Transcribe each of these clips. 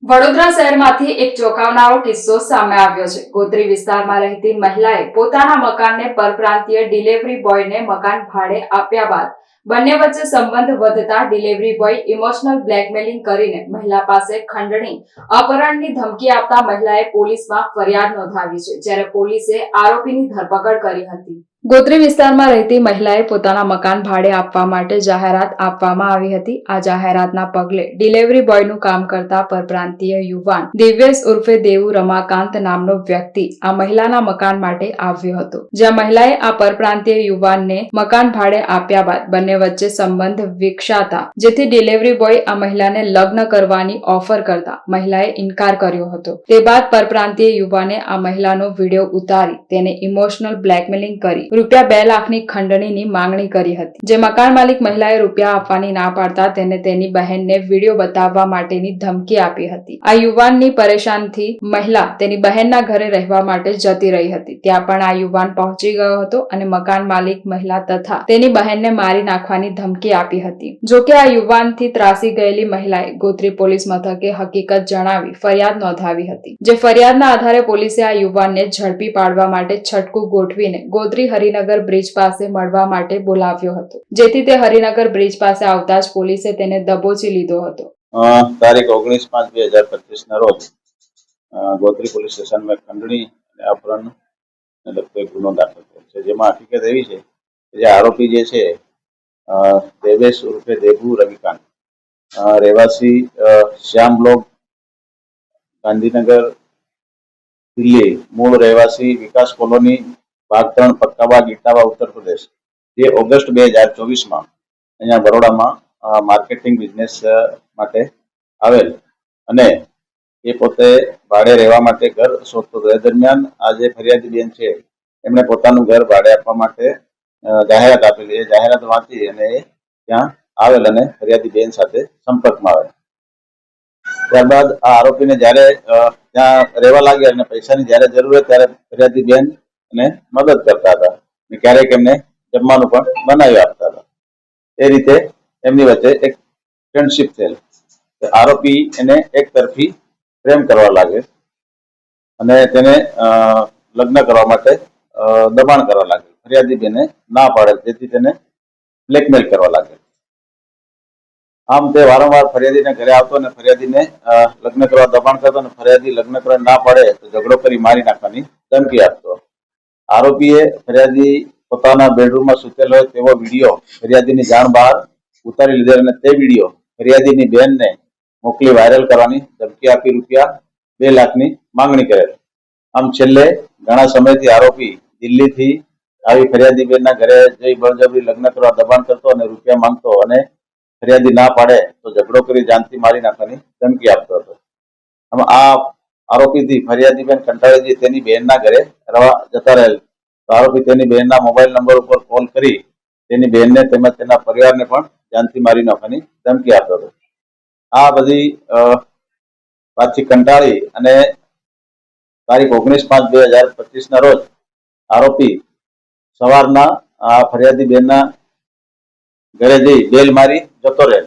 વડોદરા શહેરમાંથી એક ચોંકાવનારો કિસ્સો સામે આવ્યો છે। ગોત્રી વિસ્તારમાં રહેતી મહિલાએ પોતાના મકાનને પરપ્રાંતીય ડિલિવરી બોયને મકાન ભાડે આપ્યા બાદ બંને વચ્ચે સંબંધ વધતા ડિલિવરી બોય ઇમોશનલ બ્લેકમેલિંગ કરીને મહિલા પાસે ખંડણી અપહરણની ધમકી આપતા મહિલાએ પોલીસમાં ફરિયાદ નોંધાવી છે, જ્યારે પોલીસે આરોપીની ધરપકડ કરી હતી। ગોત્રી વિસ્તારમાં રહેતી મહિલાએ પોતાના મકાન ભાડે આપવા માટે જાહેરાત આપવામાં આવી હતી। આ જાહેરાતના પગલે ડિલિવરી બોયનું કામ કરતા પરપ્રાંતીય યુવાન દિવ્યેશ ઉર્ફે દેવુ રમાકાંત નામનો વ્યક્તિ આ મહિલાના મકાન માટે આવ્યો હતો, જ્યાં મહિલાએ આ પરપ્રાંતીય યુવાનને મકાન ભાડે આપ્યા બાદ બંને વચ્ચે સંબંધ વિકસાતા જેથી ડિલિવરી બોય આ મહિલાને લગ્ન કરવાની ઓફર કરતા મહિલાએ ઇનકાર કર્યો હતો। તે બાદ પરપ્રાંતીય યુવાને આ મહિલાનો વિડીયો ઉતારી તેને ઇમોશનલ બ્લેકમેલિંગ કરી રૂપિયા 2 લાખની ખંડણીની માંગણી કરી હતી, જે મકાન માલિક મહિલાએ રૂપિયા આપવાની ના પાડતા તેને તેની બહેનને વિડીયો બતાવવા માટેની ધમકી આપી હતી। આ યુવાનની પરેશાનથી મહિલા તેની બહેનના ઘરે રહેવા માટે જતી રહી હતી। ત્યાં પણ આ યુવાન પહોંચી ગયો હતો અને મકાન માલિક મહિલા તથા તેની બહેનને મારી નાખવાની ધમકી આપી હતી। જોકે આ યુવાનથી ત્રાસી ગયેલી મહિલાએ ગોત્રી પોલીસ મથકે હકીકત જણાવી ફરિયાદ નોંધાવી હતી, જે ફરિયાદના આધારે પોલીસે આ યુવાનને ઝડપી પાડવા માટે છટકું ગોઠવીને ગોત્રી હરિનગર બ્રિજ પાસે મળવા માટે બોલાવ્યો હતો, જેથી તે હરિનગર બ્રિજ પાસે આવતા જ પોલીસે તેને દબોચી લીધો હતો। તારીખ 19/5/2025 ના રોજ ગોત્રી પોલીસ સ્ટેશનમાં ખંડણી અને અપહરણ લગતો એક ગુનો દાખલ થયો છે, જેમાં હકીકત એવી છે કે જે આરોપી જે છે દેવેશ ઉર્ફે દેવુ રવિકાંત, રહેવાસી શ્યામ બ્લોક, ગાંધીનગર, દિલ્હી, મૂળ રહેવાસી વિકાસ કોલોની, ભાગ 3, પક્કાબાગ, ઇટાવા, ઉત્તર પ્રદેશ, જે ઓગસ્ટ 2024 અહીંયા બરોડામાં માર્કેટિંગ બિઝનેસ માટે આવેલ અને એ પોતે ભાડે રહેવા માટે ઘર શોધતો હતો। એ દરમિયાન આ જે ફરિયાદી બેન છે એમણે પોતાનું ઘર ભાડે આપવા માટે જાહેરાત આપેલી। એ જાહેરાત વાંચી અને એ ત્યાં આવેલ અને ફરિયાદી બેન સાથે સંપર્કમાં આવેલ। ત્યારબાદ આ આરોપીને જ્યારે ત્યાં રહેવા લાગ્યા અને પૈસાની જ્યારે જરૂર હોય ત્યારે ફરિયાદી બેન અને મદદ કરતા હતા અને ક્યારેક એમને જમવાનું પણ બનાવી આપતા હતા। એ રીતે એમની વચ્ચે એક ફ્રેન્ડશિપ થયેલ। આરોપી એને એક તરફી પ્રેમ કરવા લાગે અને તેને લગ્ન કરવા માટે દબાણ કરવા લાગે। ફરિયાદી બેને ના પાડે જેથી તેને બ્લેકમેલ કરવા લાગે। આમ તે વારંવાર ફરિયાદીને ઘરે આવતો અને ફરિયાદીને લગ્ન કરવા દબાણ કરતો અને ફરિયાદી લગ્ન કરવા ના પાડે તો ઝઘડો કરી મારી નાખવાની ધમકી આપતો। આરોપીએ ફરિયાદી પોતાના બેડરૂમમાં સૂતેલ હોય તેવો વિડીયો ફરિયાદીની જાણ બહાર ઉતારી લીધેલ અને તે વિડીયો ફરિયાદીની બહેનને મોકલી વાયરલ કરવાની ધમકી આપી રૂપિયા 2 લાખની માંગણી કરેલ। આમ છેલ્લે ઘણા સમયથી આરોપી દિલ્હીથી આવી ફરિયાદી બેનના ઘરે જઈ બળજબરી લગ્ન કરવા દબાણ કરતો અને રૂપિયા માંગતો અને ફરિયાદી ના પાડે તો ઝઘડો કરી જાનથી મારી નાખવાની ધમકી આપતો હતો। આમ આ આરોપીથી ફરિયાદી બેન કંટાળી તેની બહેનના ઘરે રહેવા જતા રહેલ તો આરોપી તેની બહેનના મોબાઈલ નંબર ઉપર કોલ કરી તેની બહેનને તેમજ તેના પરિવારને પણ જાનથી મારી નાખવાની ધમકી આપતો હતો। આ બધી વાતથી કંટાળી અને તારીખ 19/5/2025 ના રોજ આરોપી સવારના આ ફરિયાદી બેનના ઘરે જઈ બેલ મારી જતો રહે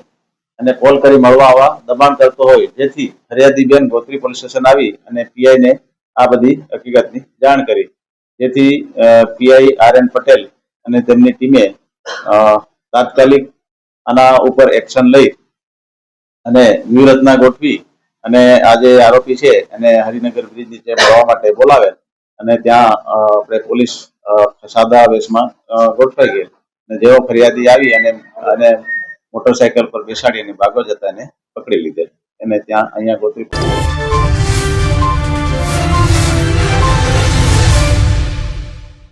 અને કોલ કરી મળવા આવવા દબાણ કરતો હોય, જેથી ફરિયાદી બેન ગોત્રી પોલીસ સ્ટેશન આવી અને પીઆઈને આ બધી હકીકતની જાણ કરી, જેથી પીઆઈ RN પટેલ અને તેમની ટીમે તાત્કાલિક આના ઉપર એક્શન લઈ અને વ્યૂહરચના ગોઠવી અને આ જે આરોપી છે એને હરિનગર બ્રિજ નીચે મળવા માટે બોલાવે અને ત્યાં આપણે પોલીસ સાદા વેશમાં ગોઠવાઈ ગઈ અને જેવો ફરિયાદી આવી અને મોટરસાયકલ પર બેસાડી અને ભાગવા જતા એને પકડી લીધેલ। એને ત્યાં અહીંયા ગોત્રી